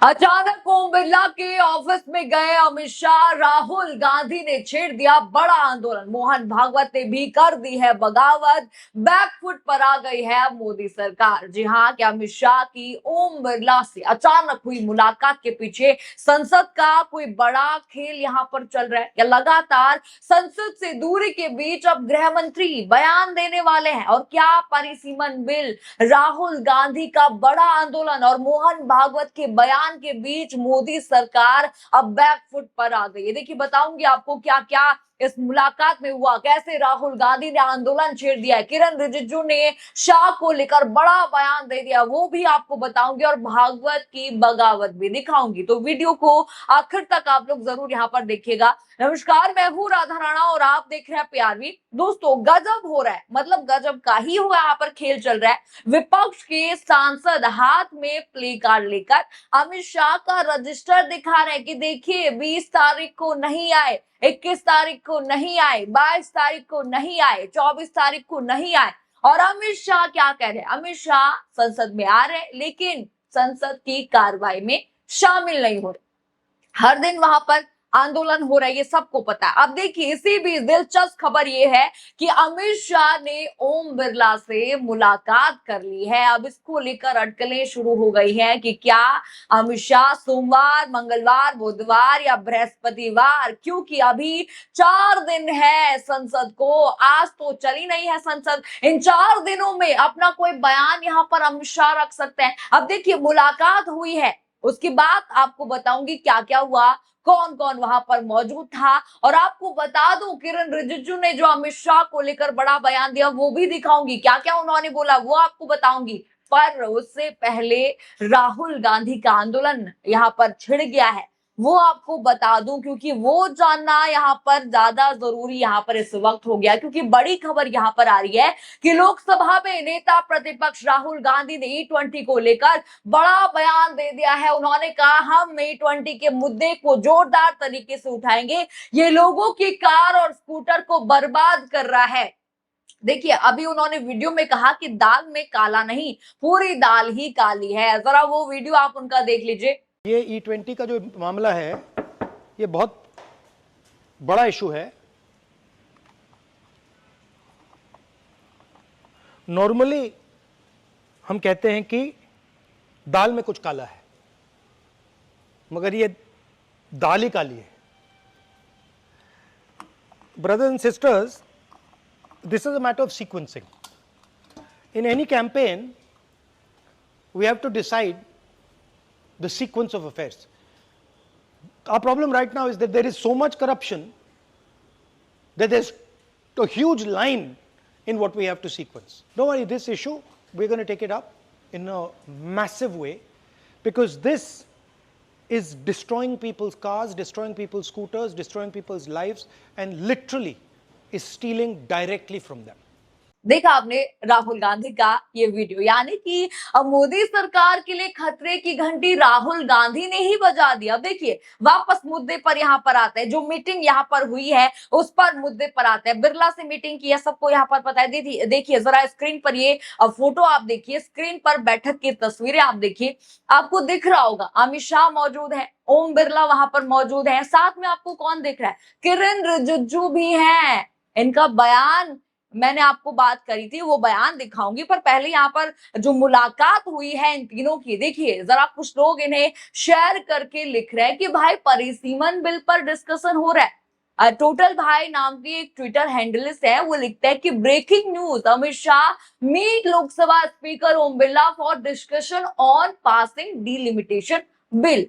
अचानक ओम बिरला के ऑफिस में गए अमित शाह, राहुल गांधी ने छेड़ दिया बड़ा आंदोलन। मोहन भागवत ने भी कर दी है बगावत। बैकफुट पर आ गई है मोदी सरकार। जी हां, कि अमित शाह की ओम बिरला से अचानक हुई मुलाकात के पीछे संसद का कोई बड़ा खेल यहां पर चल रहा है या लगातार संसद से दूरी के बीच अब गृह मंत्री बयान देने वाले हैं। और क्या परिसीमन बिल, राहुल गांधी का बड़ा आंदोलन और मोहन भागवत के बयान के बीच मोदी सरकार अब बैकफुट पर आ गई है। देखिए, बताऊंगी आपको क्या क्या इस मुलाकात में हुआ, कैसे राहुल गांधी ने आंदोलन छेड़ दिया है, किरण रिजिजू ने शाह को लेकर बड़ा बयान दे दिया, वो भी आपको बताऊंगी और भागवत की बगावत भी दिखाऊंगी। तो वीडियो को आखिर तक आप लोग जरूर यहाँ पर देखिएगा। नमस्कार, मैं हूं राधा राणा और आप देख रहे हैं प्यारवी। दोस्तों, गजब हो रहा है, मतलब गजब का ही हुआ, यहाँ पर खेल चल रहा है। विपक्ष के सांसद हाथ में प्ले कार्ड लेकर अमित शाह का रजिस्टर दिखा रहे हैं कि देखिए 20 तारीख को नहीं आए, 21 तारीख को नहीं आए, 22 तारीख को नहीं आए, 24 तारीख को नहीं आए। और अमित शाह क्या कह रहे हैं? अमित शाह संसद में आ रहे लेकिन संसद की कार्रवाई में शामिल नहीं हो रहे। हर दिन वहां पर आंदोलन हो रहा है, ये सबको पता है। अब देखिए, इसी बीच दिलचस्प खबर ये है कि अमित शाह ने ओम बिरला से मुलाकात कर ली है। अब इसको लेकर अटकलें शुरू हो गई हैं कि क्या अमित शाह सोमवार, मंगलवार, बुधवार या बृहस्पतिवार, क्योंकि अभी 4 दिन है संसद को, आज तो चली नहीं है संसद, इन 4 दिनों में अपना कोई बयान यहाँ पर अमित शाह रख सकते हैं। अब देखिए, मुलाकात हुई है, उसके बाद आपको बताऊंगी क्या क्या हुआ, कौन कौन वहां पर मौजूद था। और आपको बता दूं, किरण रिजिजू ने जो अमित शाह को लेकर बड़ा बयान दिया वो भी दिखाऊंगी, क्या क्या उन्होंने बोला वो आपको बताऊंगी। पर उससे पहले राहुल गांधी का आंदोलन यहां पर छिड़ गया है, वो आपको बता दूं, क्योंकि वो जानना यहाँ पर ज्यादा जरूरी यहाँ पर इस वक्त हो गया। क्योंकि बड़ी खबर यहाँ पर आ रही है कि लोकसभा में नेता प्रतिपक्ष राहुल गांधी ने E20 को लेकर बड़ा बयान दे दिया है। उन्होंने कहा, हम E20 के मुद्दे को जोरदार तरीके से उठाएंगे, ये लोगों की कार और स्कूटर को बर्बाद कर रहा है। देखिए, अभी उन्होंने वीडियो में कहा कि दाल में काला नहीं, पूरी दाल ही काली है। जरा वो वीडियो आप उनका देख लीजिए। ये E20 का जो मामला है, ये बहुत बड़ा इशू है। नॉर्मली हम कहते हैं कि दाल में कुछ काला है, मगर ये दाल ही काली है। Brothers and sisters, this is a matter of sequencing. In any campaign, we have to decide the sequence of affairs. Our problem right now is that there is so much corruption that there's a huge line in what we have to sequence. Don't worry, this issue, we're going to take it up in a massive way, because this is destroying people's cars, destroying people's scooters, destroying people's lives, and literally is stealing directly from them. देखा आपने राहुल गांधी का ये video, यानी कि अब मोदी सरकार के लिए खतरे की घंटी राहुल गांधी ने ही बजा दिया। देखिए, वापस मुद्दे पर यहाँ पर आते हैं, जो मीटिंग यहाँ पर हुई है उस पर मुद्दे पर आते हैं। बिरला से मीटिंग की है, सबको यहाँ पर पता है। देखिए जरा स्क्रीन पर ये फोटो आप देखिए, स्क्रीन पर बैठक की तस्वीरें आप देखिए, आपको दिख रहा होगा अमित शाह मौजूद है, ओम बिरला वहां पर मौजूद है, साथ में आपको कौन दिख रहा है? किरण रिजिजू भी है। इनका बयान मैंने आपको बात करी थी, वो बयान दिखाऊंगी, पर पहले यहाँ पर जो मुलाकात हुई है इन तीनों की, देखिए जरा कुछ लोग इन्हें शेयर करके लिख रहे हैं कि भाई परिसीमन बिल पर डिस्कशन हो रहा है। टोटल भाई नाम की एक ट्विटर हैंडल है, वो लिखता है कि breaking news, Amit Shah meet Lok Sabha speaker Om Birla for discussion on passing delimitation bill.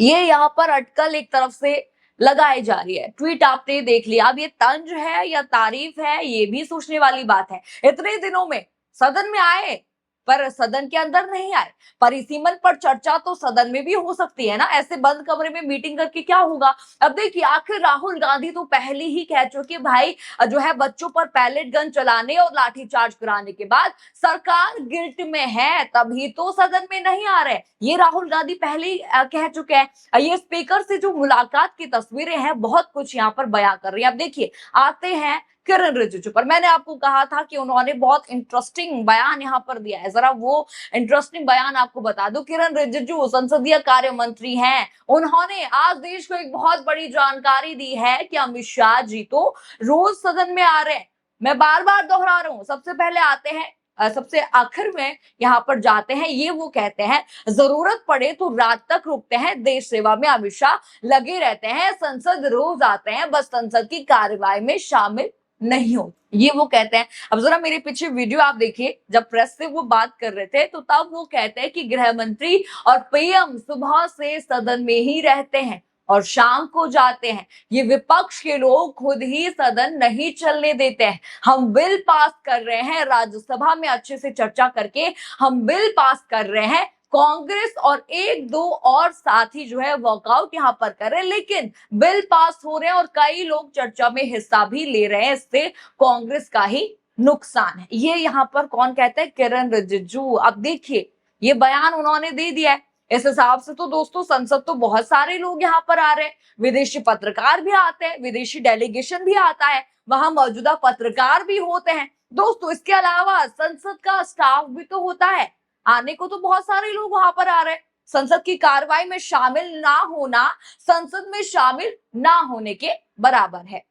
ये यहाँ पर अटकल एक तरफ से लगाई जा रही है। ट्वीट आपने देख लिया, अब ये तंज है या तारीफ है, ये भी सोचने वाली बात है। इतने दिनों में सदन में आए पर सदन के अंदर नहीं आए। परिसीमन पर चर्चा तो सदन में भी हो सकती है ना, ऐसे बंद कमरे में मीटिंग करके क्या होगा। अब देखिए, आखिर राहुल गांधी तो पहले ही कह चुके भाई जो है बच्चों पर पैलेट गन चलाने और लाठीचार्ज कराने के बाद सरकार गिल्ट में है, तभी तो सदन में नहीं आ रहे। ये राहुल गांधी पहले ही कह चुके हैं। ये स्पीकर से जो मुलाकात की तस्वीरें हैं बहुत कुछ यहाँ पर बयां कर रही है। अब देखिए, आते हैं किरण रिजिजू पर। मैंने आपको कहा था कि उन्होंने बहुत इंटरेस्टिंग बयान यहाँ पर दिया है, जरा वो इंटरेस्टिंग बयान आपको बता दूं। किरण रिजिजू संसदीय कार्य मंत्री हैं, उन्होंने आज देश को एक बहुत बड़ी जानकारी दी है कि अमित शाह जी तो रोज सदन में आ रहे हैं। मैं बार बार दोहरा रहा हूं, सबसे पहले आते हैं, सबसे आखिर में यहाँ पर जाते हैं, ये वो कहते हैं जरूरत पड़े तो रात तक रुकते हैं, देश सेवा में अमित शाह लगे रहते हैं, संसद रोज आते हैं, बस संसद की कार्यवाही में शामिल नहीं हो, ये वो कहते हैं। अब जरा मेरे पीछे वीडियो आप देखिए, जब प्रेस से वो बात कर रहे थे तो तब वो कहते हैं कि गृह मंत्री और पीएम सुबह से सदन में ही रहते हैं और शाम को जाते हैं, ये विपक्ष के लोग खुद ही सदन नहीं चलने देते हैं। हम बिल पास कर रहे हैं, राज्यसभा में अच्छे से चर्चा करके हम बिल पास कर रहे हैं, कांग्रेस और एक दो और साथी जो है वॉकआउट यहाँ पर कर रहे हैं, लेकिन बिल पास हो रहे हैं और कई लोग चर्चा में हिस्सा भी ले रहे हैं, इससे कांग्रेस का ही नुकसान है। ये यहाँ पर कौन कहते हैं? किरण रिजिजू। अब देखिए ये बयान उन्होंने दे दिया है, इस हिसाब से तो दोस्तों संसद तो बहुत सारे लोग यहाँ पर आ रहे हैं, विदेशी पत्रकार भी आते हैं, विदेशी डेलीगेशन भी आता है, वहां मौजूदा पत्रकार भी होते हैं दोस्तों। इसके अलावा संसद का स्टाफ भी तो होता है, आने को तो बहुत सारे लोग वहां पर आ रहे हैं। संसद की कार्रवाई में शामिल ना होना संसद में शामिल ना होने के बराबर है।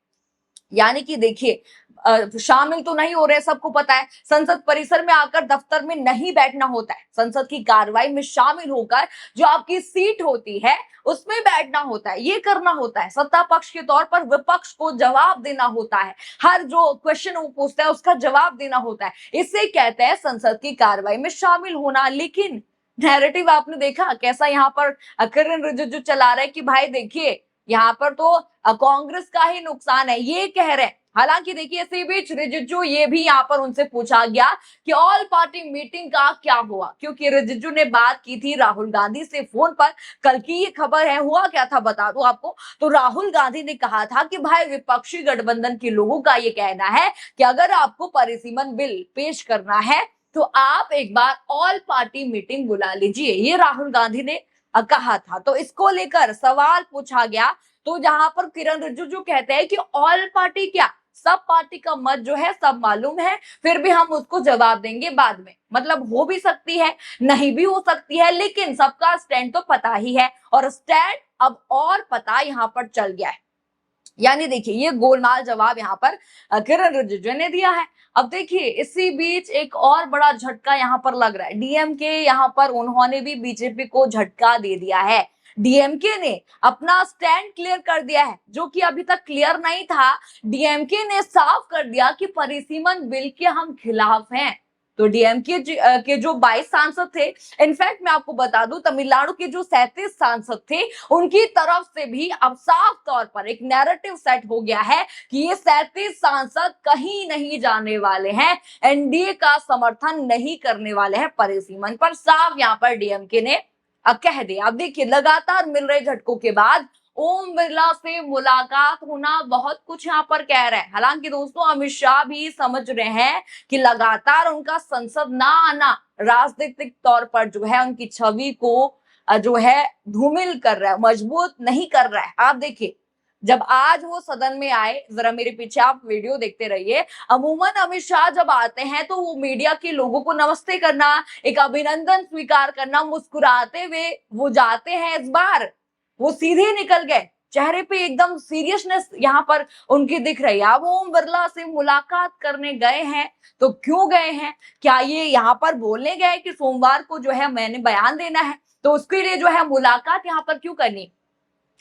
यानी कि देखिए शामिल तो नहीं हो रहे, सबको पता है, संसद परिसर में आकर दफ्तर में नहीं बैठना होता है, संसद की कार्रवाई में शामिल होकर जो आपकी सीट होती है उसमें बैठना होता है, ये करना होता है। सत्ता पक्ष के तौर पर विपक्ष को जवाब देना होता है, हर जो क्वेश्चन वो पूछता है उसका जवाब देना होता है, इसे कहते हैं संसद की कार्रवाई में शामिल होना। लेकिन नैरेटिव आपने देखा कैसा यहाँ पर किरण रिजिजू चला रहे हैं कि भाई देखिए यहाँ पर तो कांग्रेस का ही नुकसान है, ये कह रहे हैं। हालांकि देखिए इसी बीच रिजिजू ये भी यहाँ पर उनसे पूछा गया कि ऑल पार्टी मीटिंग का क्या हुआ, क्योंकि रिजिजू ने बात की थी राहुल गांधी से फोन पर। कल की ये खबर है, हुआ क्या था बता दूं आपको। तो राहुल गांधी ने कहा था कि भाई विपक्षी गठबंधन के लोगों का ये कहना है कि अगर आपको परिसीमन बिल पेश करना है तो आप एक बार ऑल पार्टी मीटिंग बुला लीजिए, ये राहुल गांधी ने कहा था। तो इसको लेकर सवाल पूछा गया, तो जहां पर किरण रिजिजू कहते हैं कि ऑल पार्टी क्या, सब पार्टी का मत जो है सब मालूम है, फिर भी हम उसको जवाब देंगे बाद में। मतलब हो भी सकती है, नहीं भी हो सकती है, लेकिन सबका स्टैंड तो पता ही है, और स्टैंड अब और पता यहाँ पर चल गया है। यानी देखिए ये गोलमाल जवाब यहाँ पर किरण रिजिजू ने दिया है। अब देखिए इसी बीच एक और बड़ा झटका यहाँ पर लग रहा है, डीएमके यहाँ पर उन्होंने भी बीजेपी को झटका दे दिया है। डीएमके ने अपना स्टैंड क्लियर कर दिया है, जो कि अभी तक क्लियर नहीं था। डीएमके ने साफ कर दिया कि परिसीमन बिल के हम खिलाफ हैं। तो डीएमके के जो 22 सांसद थे, इनफैक्ट मैं आपको बता दूं तमिलनाडु के जो 37 सांसद थे, उनकी तरफ से भी अब साफ तौर पर एक नैरेटिव सेट हो गया है कि ये 37 सांसद कहीं नहीं जाने वाले हैं, एनडीए का समर्थन नहीं करने वाले हैं परिसीमन पर। साफ यहाँ पर डीएमके ने कह दिया। अब देखिए लगातार मिल रहे झटकों के बाद ओम बिरला से मुलाकात होना बहुत कुछ यहाँ पर कह रहा है। हालांकि दोस्तों अमित शाह भी समझ रहे हैं कि लगातार उनका संसद ना आना राजनीतिक तौर पर जो है उनकी छवि को जो है धूमिल कर रहा है, मजबूत नहीं कर रहा है। आप देखिए जब आज वो सदन में आए, जरा मेरे पीछे आप वीडियो देखते रहिए, अमूमन अमित शाह जब आते हैं तो वो मीडिया के लोगों को नमस्ते करना, एक अभिनंदन स्वीकार करना, मुस्कुराते हुए वो जाते हैं। इस बार वो सीधे निकल गए, चेहरे पे एकदम सीरियसनेस यहाँ पर उनकी दिख रही है। अब ओम बिरला से मुलाकात करने गए हैं तो क्यों गए हैं? क्या ये यहाँ पर बोलने गए कि सोमवार को जो है मैंने बयान देना है, तो उसके लिए जो है मुलाकात यहाँ पर क्यों करनी?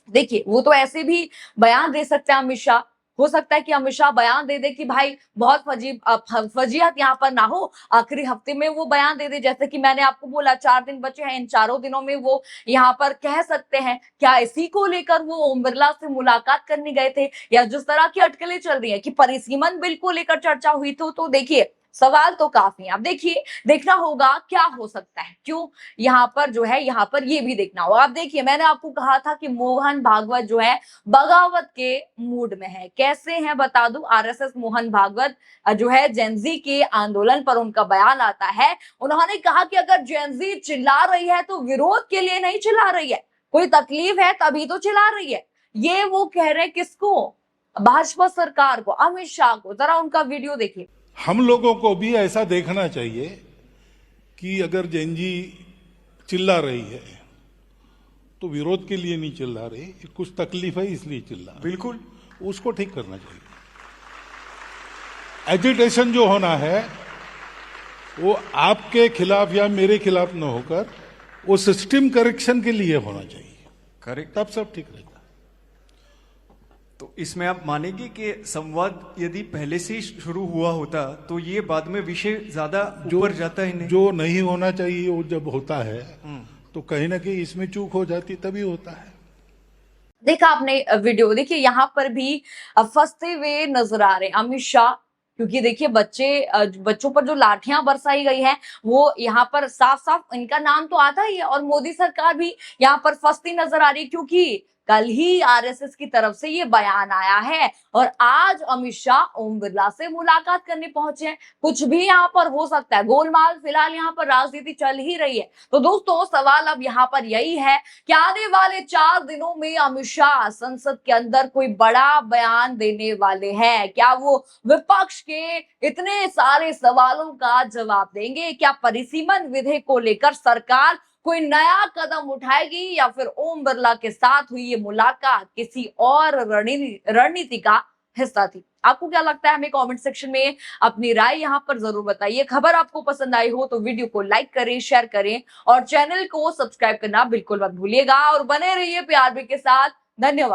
देखिए वो तो ऐसे भी बयान दे सकते हैं अमित शाह, हो सकता है कि अमित शाह बयान दे दे कि भाई बहुत फजीहत यहाँ पर ना हो, आखिरी हफ्ते में वो बयान दे दे, जैसे कि मैंने आपको बोला 4 दिन बचे हैं, इन 4 दिनों में वो यहाँ पर कह सकते हैं। क्या इसी को लेकर वो ओम बिरला से मुलाकात करने गए थे, या जिस तरह की अटकलें चल रही है कि परिसीमन बिल को लेकर चर्चा हुई तो देखिए सवाल तो काफी है। अब देखिए देखना होगा क्या हो सकता है, क्यों यहाँ पर जो है यहाँ पर ये भी देखना होगा। अब देखिए मैंने आपको कहा था कि मोहन भागवत जो है बगावत के मूड में है। कैसे हैं बता दूं, आरएसएस मोहन भागवत जो है जेनजी के आंदोलन पर उनका बयान आता है। उन्होंने कहा कि अगर जेनजी चिल्ला रही है तो विरोध के लिए नहीं चिल्ला रही है, कोई तकलीफ है तभी तो चिल्ला रही है। ये वो कह रहे हैं किसको? भाजपा सरकार को, अमित शाह को, जरा उनका वीडियो देखिए। हम लोगों को भी ऐसा देखना चाहिए कि अगर जेएनजी चिल्ला रही है तो विरोध के लिए नहीं चिल्ला रही, कुछ तकलीफ है इसलिए चिल्ला रही। बिल्कुल उसको ठीक करना चाहिए। एजिटेशन जो होना है वो आपके खिलाफ या मेरे खिलाफ न होकर वो सिस्टम करेक्शन के लिए होना चाहिए, करेक्ट। तब सब ठीक रहेगा। तो इसमें आप मानेंगे कि संवाद यदि पहले से ही शुरू हुआ होता तो ये बाद में विषय ज्यादा ऊपर जाता ही नहीं। जो नहीं होना चाहिए वो जब होता है तो कहीं ना कहीं इसमें चूक हो जाती, तभी होता है। देखा आपने वीडियो, देखिए यहाँ पर भी फंसते हुए नजर आ रहे हैं अमित शाह, क्योंकि देखिए बच्चों पर जो लाठियां बरसाई गई है वो यहाँ पर साफ साफ इनका नाम तो आता ही है, और मोदी सरकार भी यहाँ पर फंसती नजर आ रही है, क्योंकि कल ही आरएसएस की तरफ से ये बयान आया है और आज अमित शाह ओम बिरला से मुलाकात करने पहुंचे हैं। कुछ भी यहाँ पर हो सकता है, गोलमाल फिलहाल यहाँ पर राजनीति चल ही रही है। तो दोस्तों सवाल अब यहाँ पर यही है कि आने वाले 4 दिनों में अमित शाह संसद के अंदर कोई बड़ा बयान देने वाले हैं? क्या वो विपक्ष के इतने सारे सवालों का जवाब देंगे? क्या परिसीमन विधेयक को लेकर सरकार कोई नया कदम उठाएगी, या फिर ओम बिरला के साथ हुई ये मुलाकात किसी और रणनीति का हिस्सा थी? आपको क्या लगता है? हमें कमेंट सेक्शन में अपनी राय यहाँ पर जरूर बताइए। खबर आपको पसंद आई हो तो वीडियो को लाइक करें, शेयर करें और चैनल को सब्सक्राइब करना बिल्कुल मत भूलिएगा, और बने रहिए PRB के साथ। धन्यवाद।